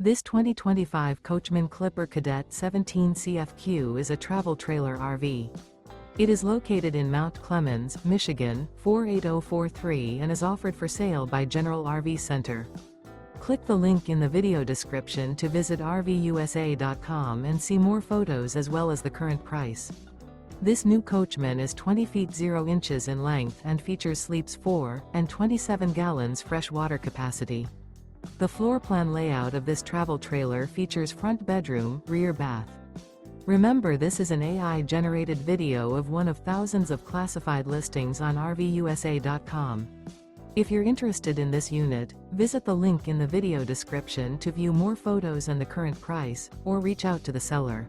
This 2025 Coachmen Clipper Cadet 17 CFQ is a travel trailer RV. It is located in Mount Clemens, Michigan, 48043 and is offered for sale by General RV Center. Click the link in the video description to visit RVUSA.com and see more photos as well as the current price. This new Coachmen is 20 feet 0 inches in length and features sleeps 4 and 27 gallons fresh water capacity. The floor plan layout of this travel trailer features front bedroom, rear bath. Remember, this is an AI-generated video of one of thousands of classified listings on RVUSA.com. If you're interested in this unit, visit the link in the video description to view more photos and the current price, or reach out to the seller.